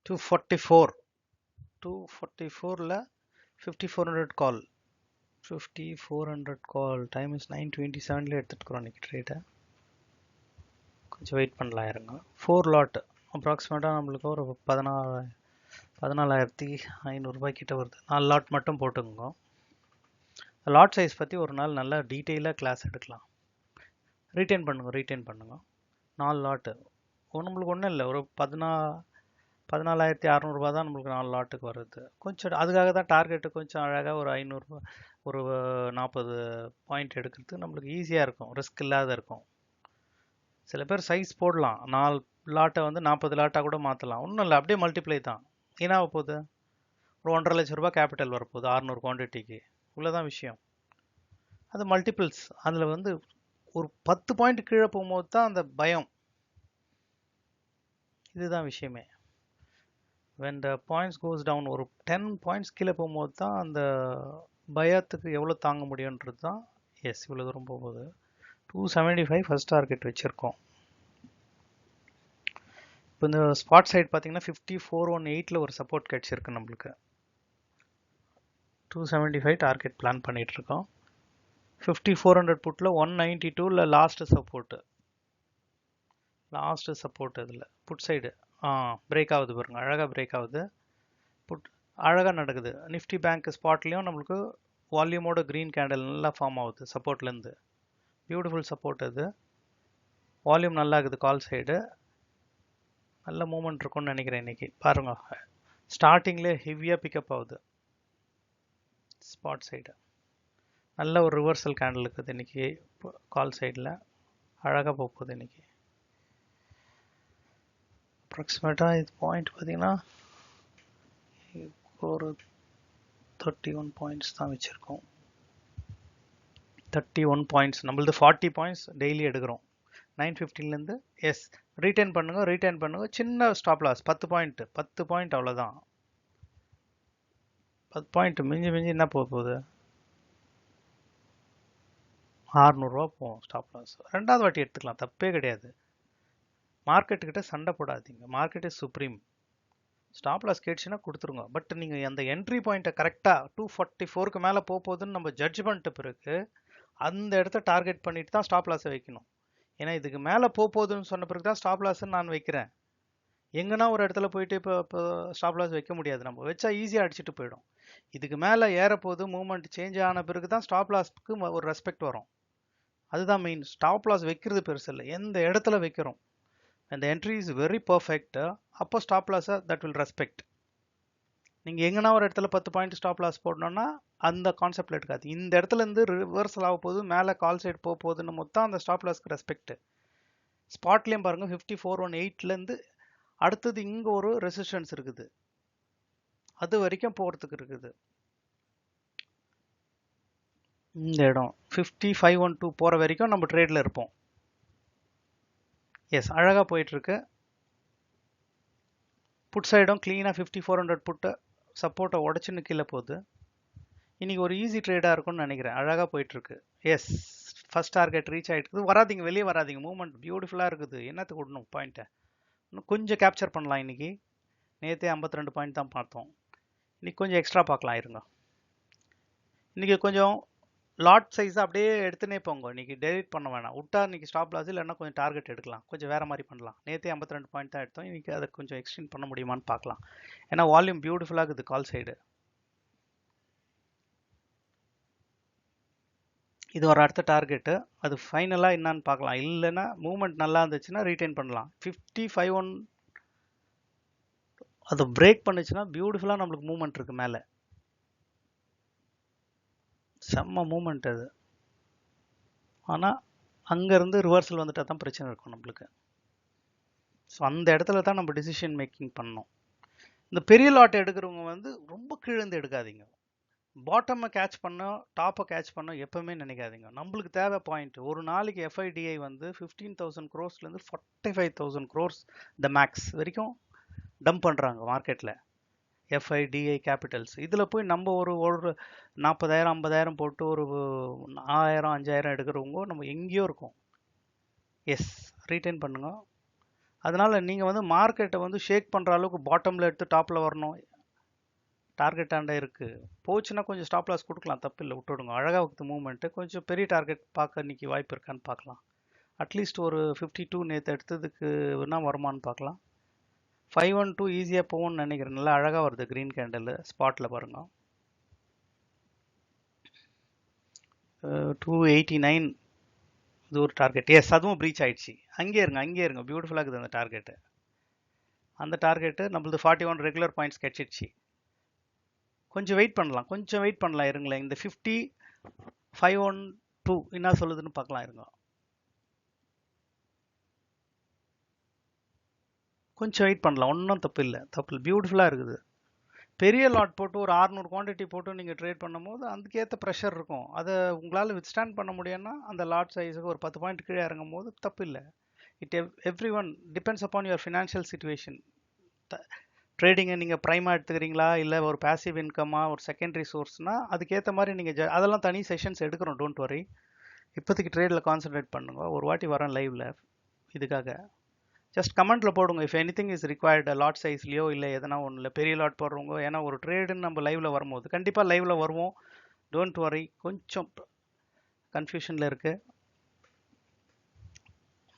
244 244ல 5400 call 5400 call time is 9:27ல எடுத்துட்டுக்கிறோம் இன்னைக்கு ட்ரேட்டை. கொஞ்சம் wait பண்ணலாம் இருங்க. 4 லாட் அப்ராக்சிமேட்டாக நம்மளுக்கு ஒரு 14,500 கிட்ட வருது. 4 லாட் மட்டும் போட்டுக்கோங்க. லாட் சைஸ் பற்றி ஒரு நாள் நல்லா டீட்டெயிலாக கிளாஸ் எடுக்கலாம். ரீட்டைன் பண்ணுங்க 4 லாட்டு நம்மளுக்கு ஒன்றும் இல்லை, ஒரு 14,600 தான் நம்மளுக்கு 4 லாட்டுக்கு வருது. கொஞ்சம் அதுக்காக தான் டார்கெட்டு கொஞ்சம் அழகாக ஒரு 500 ஒரு 40 பாயிண்ட் எடுக்கிறது நம்மளுக்கு ஈஸியாக இருக்கும், ரிஸ்க் இல்லாத இருக்கும். சில பேர் சைஸ் போடலாம், 4 லாட்டை வந்து 40 லாட்டாக கூட மாற்றலாம், ஒன்றும் இல்லை, அப்படியே மல்டிப்ளை தான். ஏன்னா போகுது ஒரு 1.5 லட்ச ரூபாய் கேபிட்டல் வரப்போகுது 600 குவான்டிட்டிக்கு, இவ்வளோதான் விஷயம். அது மல்டிபிள்ஸ், அதில் வந்து ஒரு 10 பாயிண்ட் கீழே போகும்போது தான் அந்த பயம், இதுதான் விஷயமே. when the points goes down ஒரு 10 பாயிண்ட்ஸ் கீழே போகும்போது தான் அந்த பயத்துக்கு எவ்வளோ தாங்க முடியுன்றது தான். எஸ், இவ்வளோ தூரம் போகுது. 275 ஃபர்ஸ்ட் டார்கெட் வச்சுருக்கோம். இப்போ இந்த ஸ்பாட் சைட் பார்த்தீங்கன்னா 5418ல் ஒரு சப்போர்ட் கிடச்சிருக்கு நம்மளுக்கு. 275 டார்கெட் பிளான் பண்ணிகிட்ருக்கோம். 5400 புட்டில் 192ல் லாஸ்ட்டு சப்போர்ட் இதில் புட் சைடு பிரேக் ஆகுது பாருங்க, அழகாக பிரேக் ஆகுது, புட் அழகாக நடக்குது. நிஃப்டி பேங்க் ஸ்பாட்லேயும் நம்மளுக்கு வால்யூமோட க்ரீன் கேண்டில் நல்லா ஃபார்ம் ஆகுது சப்போர்ட்லேருந்து. பியூட்டிஃபுல் சப்போர்ட் அது. வால்யூம் நல்லா இருக்குது, கால் சைடு நல்ல மூமெண்ட் இருக்கும்னு நினைக்கிறேன் இன்றைக்கி. பாருங்க, ஸ்டார்டிங்லேயே ஹெவியாக பிக்கப் ஆகுது ஸ்பாட் சைடு. நல்ல ஒரு ரிவர்சல் கேண்டில் இருக்குது இன்றைக்கி கால் சைடில், அழகாக போகுது இன்றைக்கி. அப்ராக்சிமேட்டாக இது பாயிண்ட் பார்த்தீங்கன்னா ஒரு 31 பாயிண்ட்ஸ் தான் வச்சுருக்கோம். 31 பாயிண்ட்ஸ், நம்மளது 40 பாயிண்ட்ஸ் டெய்லி எடுக்கிறோம் 9:15லேருந்து. எஸ், ரீட்டைன் பண்ணுங்க. சின்ன ஸ்டாப் லாஸ் 10 பாயிண்ட் அவ்வளோதான். 10 பாயிண்ட் மிஞ்சி என்ன போகுது, 600 ரூபா போகும் ஸ்டாப் லாஸ். ரெண்டாவது வாட்டி எடுத்துக்கலாம், தப்பே கிடையாது. மார்க்கெட்டுக்கிட்ட சண்டை போடாதீங்க, market is supreme. Stop loss கேட்டுச்சுன்னா கொடுத்துருங்க. பட் நீங்கள் அந்த என்ட்ரி பாயிண்ட்டை கரெக்டாக 244க்கு மேலே போகுதுன்னு நம்ம ஜட்ஜ் பண்ணிட்ட பிறகு அந்த இடத்த டார்கெட் பண்ணிட்டு தான் ஸ்டாப் லாஸை வைக்கணும். ஏன்னா இதுக்கு மேலே போகுதுன்னு சொன்ன பிறகு தான் ஸ்டாப் லாஸ்ன்னு நான் வைக்கிறேன். எங்கன்னா ஒரு இடத்துல போயிட்டு இப்போ ஸ்டாப் லாஸ் வைக்க முடியாது, நம்ம வச்சா ஈஸியாக அடிச்சுட்டு போயிடும். இதுக்கு மேலே ஏறப்போகுது, மூவ்மெண்ட் சேஞ்ச் ஆன பிறகு தான் ஸ்டாப் லாஸ்க்கு ஒரு ரெஸ்பெக்ட் வரும். அதுதான் மெயின். ஸ்டாப் லாஸ் வைக்கிறது பெருசு இல்லை, எந்த இடத்துல வைக்கிறோம். and the entry is very perfect, அப்போ ஸ்டாப் லாஸை தட் வில் ரெஸ்பெக்ட். நீங்கள் எங்கன்னா ஒரு இடத்துல 10 பாயிண்ட் ஸ்டாப் லாஸ் போடணும்னா அந்த கான்செப்டில் எடுக்காது. இந்த இடத்துல இருந்து ரிவர்சல் ஆக போகுது, மேலே கால் சைடு போகுதுன்னு மொத்தம் அந்த ஸ்டாப் லாஸ்க்கு ரெஸ்பெக்ட். ஸ்பாட்லேயும் பாருங்கள் 5418லேருந்து அடுத்தது இங்கே ஒரு ரெசிஸ்டன்ஸ் இருக்குது, அது வரைக்கும் போகிறதுக்கு இருக்குது. இந்த இடம் 5512 போகிற வரைக்கும் நம்ம ட்ரேடில் இருப்போம். எஸ், அழகாக போயிட்டுருக்கு. புட் சைடும் க்ளீனாக 5400 புட்டை சப்போர்ட்டை உடச்சின்னு கீழே போகுது. இன்றைக்கி ஒரு ஈஸி ட்ரேடாக இருக்கும்னு நினைக்கிறேன், அழகாக போயிட்டுருக்கு. எஸ், ஃபஸ்ட் டார்கெட் ரீச் ஆகிட்டுருக்குது. வராதிங்க, வெளியே வராதிங்க, மூவ்மெண்ட் பியூட்டிஃபுல்லாக இருக்குது. என்னத்துக்கு விடணும் பாயிண்ட்டை, இன்னும் கொஞ்சம் கேப்சர் பண்ணலாம். இன்றைக்கி நேற்றே 52 பாயிண்ட் தான் பார்த்தோம், இன்றைக்கி கொஞ்சம் எக்ஸ்ட்ரா பார்க்கலாம் இருங்க. இன்றைக்கி கொஞ்சம் லாட் சைஸாக அப்படியே எடுத்துனே போங்க, இன்றைக்கி டெலிட் பண்ண வேணாம். விட்டா இன்றைக்கி ஸ்டாப் லாஸ் இல்லைன்னா கொஞ்சம் டார்கெட் எடுக்கலாம், கொஞ்சம் வேறு மாதிரி பண்ணலாம். நேற்றே 52 பாயிண்ட் தான் எடுத்தோம், இன்றைக்கி அதை கொஞ்சம் எக்ஸ்டெண்ட் பண்ண முடியுமான்னு பார்க்கலாம். ஏன்னா வால்யூம் பியூட்டிஃபுல்லாக இருக்குது கால் சைடு. இது ஒரு அடுத்த டார்கெட்டு, அது ஃபைனலாக என்னான்னு பார்க்கலாம். இல்லைன்னா மூவ்மெண்ட் நல்லா இருந்துச்சுன்னா ரீட்டைன் பண்ணலாம். 55 அது பிரேக் பண்ணுச்சுன்னா பியூட்டிஃபுல்லாக நம்மளுக்கு மூவ்மெண்ட் இருக்குது மேலே, செம்ம மூமெண்ட் அது. ஆனால் அங்கேருந்து ரிவர்சல் வந்துட்டால் தான் பிரச்சனை இருக்கும் நம்மளுக்கு. ஸோ அந்த இடத்துல தான் நம்ம டிசிஷன் மேக்கிங் பண்ணணும். இந்த பெரிய லாட் எடுக்கிறவங்க வந்து ரொம்ப கீழேருந்து எடுக்காதீங்க. பாட்டமை கேட்ச் பண்ணோம், டாப்பை கேட்ச் பண்ணோம் எப்போவுமே நினைக்காதீங்க. நம்மளுக்கு தேவை பாயிண்ட். ஒரு நாளைக்கு எஃப்ஐடிஐ வந்து 15,000 crores-லேருந்து 45,000 crores த மேக்ஸ் வரைக்கும் டம்ப் பண்ணுறாங்க மார்க்கெட்டில். எஃப்ஐடிஐ கேபிட்டல்ஸ் இதில் போய் நம்ம ஒரு 40,000 50,000 போட்டு ஒரு 1000 5000 எடுக்கிறவங்க நம்ம எங்கேயோ இருக்கோம். எஸ், ரீட்டைன் பண்ணுங்க. அதனால நீங்கள் வந்து மார்க்கெட்டை வந்து ஷேக் பண்ணுற அளவுக்கு பாட்டமில் எடுத்து டாப்பில் வரணும். டார்கெட் ஆண்டா இருக்குது, போச்சுன்னா கொஞ்சம் ஸ்டாப் லாஸ் கொடுக்கலாம், தப்பு இல்லை, விட்டுவிடுங்க. அழகாக இருக்குது மூவ்மெண்ட்டு. கொஞ்சம் பெரிய டார்கெட் பார்க்க இன்னைக்கு வாய்ப்பு இருக்கான்னு பார்க்கலாம். அட்லீஸ்ட் ஒரு 52 நேற்று எடுத்ததுக்கு என்ன வருமானு பார்க்கலாம். 512 ஈஸியாக போகும்னு நினைக்கிறேன். நல்லா அழகாக வருது க்ரீன் கேண்டில் ஸ்பாட்டில் பாருங்க. 289 இது ஒரு டார்கெட். எஸ், அதுவும் ப்ரீச் ஆயிடுச்சு. அங்கே இருங்க பியூட்டிஃபுல்லாக இருக்குது அந்த டார்கெட்டு. அந்த டார்கெட்டு நம்மளது 41 ரெகுலர் பாயிண்ட்ஸ் கிடச்சிடுச்சு. கொஞ்சம் வெயிட் பண்ணலாம் இருங்களேன். இந்த 512 என்ன சொல்லுதுன்னு பார்க்கலாம் இருங்க. கொஞ்சம் வெயிட் பண்ணலாம், ஒன்றும் தப்பு இல்லை, பியூட்டிஃபுல்லாக இருக்குது. பெரிய லாட் போட்டு ஒரு 600 குவான்டிட்டி போட்டு நீங்கள் ட்ரேட் பண்ணும்போது அதுக்கேற்ற ப்ரெஷர் இருக்கும். அதை உங்களால் வித்ஸ்டாண்ட் பண்ண முடியும்னா அந்த லாட் சைஸுக்கு ஒரு 10 பாயிண்ட் கீழே இறங்கும் போது தப்பு இல்லை. Everyone depends upon your financial situation. ட்ரேடிங்கை நீங்கள் ப்ரைமாக எடுத்துக்கிறீங்களா இல்லை ஒரு பேசிவ் இன்கமாக ஒரு செகண்டரி சோர்ஸ்னால் அதுக்கேற்ற மாதிரி நீங்கள் அதெல்லாம் தனி செஷன்ஸ் எடுக்கிறோம், டோன்ட் வரி. இப்போதைக்கு ட்ரேடில் கான்சன்ட்ரேட் பண்ணுங்க. ஒரு வாட்டி வரேன் லைவில் இதுக்காக. ஜஸ்ட் கமெண்ட்டில் போடுங்க if anything is required, lot சைஸ்லையோ இல்லை எதனா ஒன்றும் இல்லை, பெரிய லாட் போடுறவங்க. ஏன்னா ஒரு ட்ரேடுன்னு நம்ம லைவில் வரும்போது கண்டிப்பாக லைவில் வருவோம், டோன்ட் வரி. கொஞ்சம் கன்ஃபியூஷனில் இருக்குது.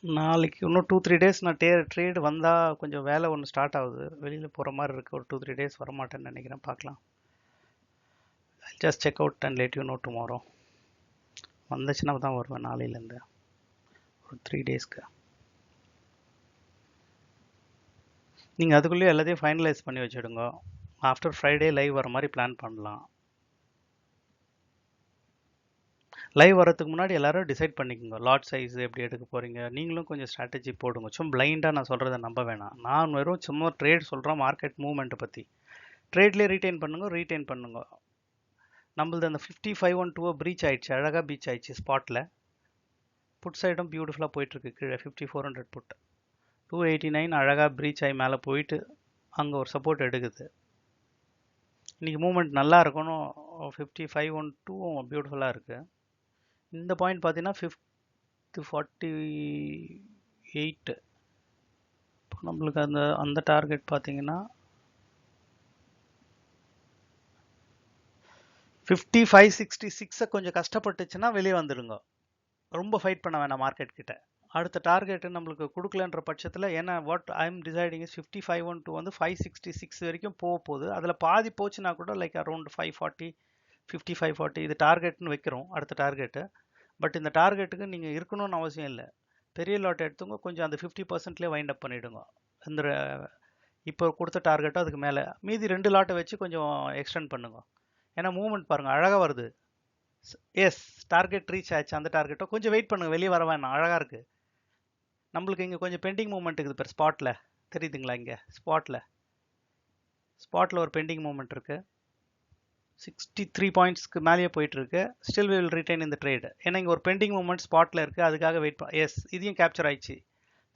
நாளைக்கு இன்னும் 2-3 டேஸ் நான் ட்ரேடு வந்தால் கொஞ்சம் வேலை ஒன்று ஸ்டார்ட் ஆகுது, வெளியில் போகிற மாதிரி இருக்குது. ஒரு 2-3 டேஸ் வரமாட்டேன்னு நினைக்கிறேன், பார்க்கலாம். Just check out and let you know tomorrow. வந்துச்சுன்னா தான் வருவேன் நாளையிலேருந்து ஒரு 3 டேஸ்க்கு. நீங்கள் அதுக்குள்ளேயே எல்லாத்தையும் ஃபைனலைஸ் பண்ணி வச்சுடுங்க. ஆஃப்டர் ஃப்ரைடே லைவ் வர மாதிரி பிளான் பண்ணலாம். லைவ் வரதுக்கு முன்னாடி எல்லாரும் டிசைட் பண்ணிக்கோங்க லாட் சைஸ் எப்படி எடுக்க போகிறீங்க. நீங்களும் கொஞ்சம் ஸ்ட்ராட்டஜி போடுங்க. சும்மா பிளைண்டாக நான் சொல்கிறத நம்ப வேணாம். நான் வெறும் சும்மா ட்ரேட் சொல்கிறேன், மார்க்கெட் மூவ்மெண்ட்டை பற்றி. ட்ரேட்லேயே ரீட்டைன் பண்ணுங்க. நம்மளது அந்த 5512 ப்ரீச் ஆயிடுச்சு, அழகாக ப்ரீச் ஆயிடுச்சு ஸ்பாட்டில். புட் சைடும் பியூட்டிஃபுல்லாக போயிட்டுருக்கு. கீழே 5400 புட் 289 அழகாக ப்ரீச் ஆகி மேலே போயிட்டு அங்கே ஒரு சப்போர்ட் எடுக்குது. இன்றைக்கி மூவ்மெண்ட் நல்லா இருக்கணும். 5512 பியூட்டிஃபுல்லாக இருக்குது. இந்த பாயிண்ட் பார்த்தீங்கன்னா 548. இப்போ நம்மளுக்கு அந்த டார்கெட் பார்த்தீங்கன்னா 5566 கொஞ்சம் கஷ்டப்பட்டுச்சுன்னா வெளியே வந்துடுங்க. ரொம்ப ஃபைட் பண்ண வேணாம் மார்க்கெட் கிட்ட. அடுத்த டார்கெட் நம்மளுக்கு கொடுக்கலன்ற பட்சத்தில், ஏன்னா what I am deciding is 5512 வந்து 566 வரைக்கும் போகுது. அதில் பாதி போச்சுன்னா கூட லைக் அரௌண்ட் 540 5540 இது டார்கெட்னு வைக்கிறோம் அடுத்த டார்கெட்டு. பட் இந்த டார்கெட்டுக்கு நீங்கள் இருக்கணும்னு அவசியம் இல்லை. பெரிய லாட் எடுத்துங்க, கொஞ்சம் அந்த 50%லேயே வைண்ட் அப் பண்ணிவிடுங்க. இந்த இப்போ கொடுத்த டார்கெட்டோ அதுக்கு மேலே மீதி 2 லாட்டை வச்சு கொஞ்சம் எக்ஸ்டெண்ட் பண்ணுங்க. ஏன்னா மூவ்மெண்ட் பாருங்கள் அழகாக வருது. எஸ், டார்கெட் ரீச் ஆச்சு. அந்த டார்கெட்டோ கொஞ்சம் வெயிட் பண்ணுங்கள், வெளியே வர வேணாம். அழகாக இருக்குது. நம்மளுக்கு இங்கே கொஞ்சம் பெண்டிங் மூவ்மெண்ட் இருக்குது பேர் ஸ்பாட்டில், தெரியுதுங்களா? இங்கே ஸ்பாட்டில் ஒரு பெண்டிங் மூவ்மெண்ட் இருக்குது. 63 பாயிண்ட்ஸ்க்கு மேலேயே போயிட்டுருக்கு. ஸ்டில் வில் ரிட்டைன் இந்த ட்ரேடு. ஏன்னா இங்கே ஒரு பெண்டிங் மூவ்மெண்ட் ஸ்பாட்டில் இருக்குது, அதுக்காக வெயிட் எஸ், இதையும் கேப்சர் ஆயிடுச்சு.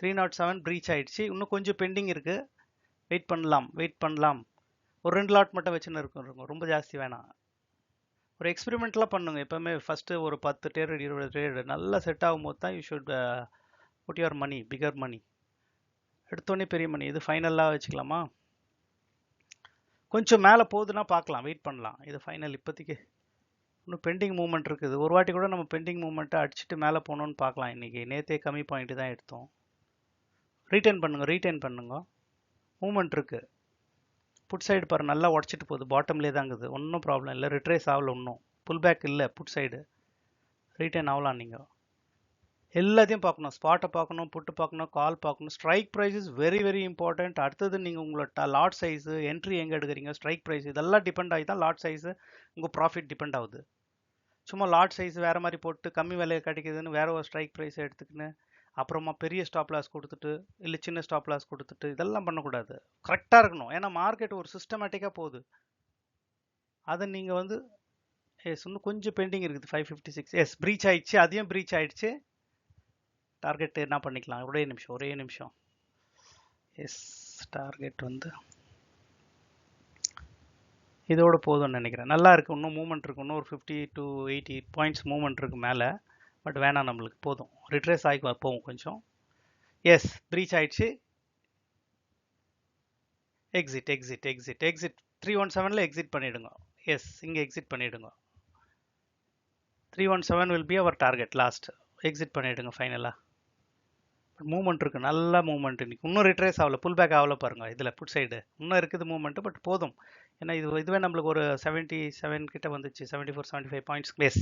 307 ப்ரீச் ஆயிடுச்சு. இன்னும் கொஞ்சம் பெண்டிங் இருக்குது, வெயிட் பண்ணலாம். ஒரு 2 லாட் மட்டும் வச்சுன்னு இருக்கும், ரொம்ப ஜாஸ்தி வேணாம். ஒரு எக்ஸ்பெரிமெண்ட்லாம் பண்ணுங்க எப்போவுமே. ஃபஸ்ட்டு ஒரு 10 ட்ரேடு 20 ட்ரேடு நல்லா செட் ஆகும்போது தான் you should put your money, bigger money. எடுத்தோடனே பெரிய மணி. இது ஃபைனலாக வச்சுக்கலாமா? கொஞ்சம் மேலே போகுதுன்னா பார்க்கலாம், வெயிட் பண்ணலாம். இது ஃபைனல். இப்போதைக்கு இன்னும் பெண்டிங் மூவ்மெண்ட் இருக்குது. ஒரு வாட்டி கூட நம்ம பெண்டிங் மூவ்மெண்ட்டை அடிச்சுட்டு மேலே போகணுன்னு பார்க்கலாம். இன்றைக்கி நேற்றே கம்மி பாயிண்ட்டு தான் எடுத்தோம். ரீட்டைன் பண்ணுங்க. மூவ்மெண்ட் இருக்குது. புட் சைடு பாரு நல்லா உடச்சிட்டு போகுது, பாட்டம்லேயே தாங்குது, ஒன்றும் ப்ராப்ளம் இல்லை. ரிட்ரேஸ் ஆகல, ஒன்றும் புல் பேக் இல்லை. புட் சைடு ரீட்டைன் ஆகலாம். நீங்கள் எல்லாத்தையும் பார்க்கணும், ஸ்பாட்டை பார்க்கணும், புட்டு பார்க்கணும், கால் பார்க்கணும். Strike price is very very important. அடுத்தது நீங்கள் உங்களோட லாட் சைஸு, என்ட்ரி எங்கே எடுக்கிறீங்க, ஸ்ட்ரைக் ப்ரைஸ், இதெல்லாம் டிபெண்ட் ஆகி தான் லாட் சைஸு உங்கள் ப்ராஃபிட் டிபெண்ட் ஆகுது. சும்மா லாட் சைஸ் வேறு மாதிரி போட்டு கம்மி விலையை கிடைக்குதுன்னு வேறு ஒரு ஸ்ட்ரைக் ப்ரைஸை எடுத்துக்கின்னு அப்புறமா பெரிய ஸ்டாப் லாஸ் கொடுத்துட்டு இல்லை சின்ன ஸ்டாப் லாஸ் கொடுத்துட்டு இதெல்லாம் பண்ணக்கூடாது. கரெக்டாக இருக்கணும். ஏன்னா மார்க்கெட் ஒரு சிஸ்டமேட்டிக்காக போகுது. அதை நீங்கள் வந்து எஸ், இன்னும் கொஞ்சம் பெண்டிங் இருக்குது. 556 எஸ் ப்ரீச் ஆயிடுச்சு, அதையும் ப்ரீச் ஆயிடுச்சு. டார்கெட் என்ன பண்ணிக்கலாம்? ஒரே நிமிஷம். எஸ், டார்கெட் வந்து இதோட போதும்னு நினைக்கிறேன். நல்லா இருக்குது, இன்னும் மூவ்மெண்ட் இருக்குது. இன்னும் ஒரு 50 to 80 பாயிண்ட்ஸ் மூவ்மெண்ட் இருக்குது மேலே. பட் வேணாம், நம்மளுக்கு போதும். ரிட்ரேஸ் ஆகி போகும் கொஞ்சம். எஸ், ப்ரீச் ஆயிடுச்சு. எக்ஸிட் 317ல எக்ஸிட் பண்ணிடுங்க. எஸ், இங்க எக்ஸிட் பண்ணிடுங்க. 317 will be our target last. Exit பண்ணிடுங்க ஃபைனலா. மூவ்மெண்ட் இருக்கு, நல்ல மூவ்மெண்ட். இன்னைக்கு இன்னும் ரிட்ரேஸ் ஆகல, புல் பேக் ஆகல பாருங்க. இதுல புட் சைடு இன்னும் இருக்குது மூவ்மெண்ட், பட் போதும். ஏன்னா இதுவே நம்மளுக்கு ஒரு 77 கிட்ட வந்துச்சு, 74 75 பாயிண்ட்ஸ். எஸ்,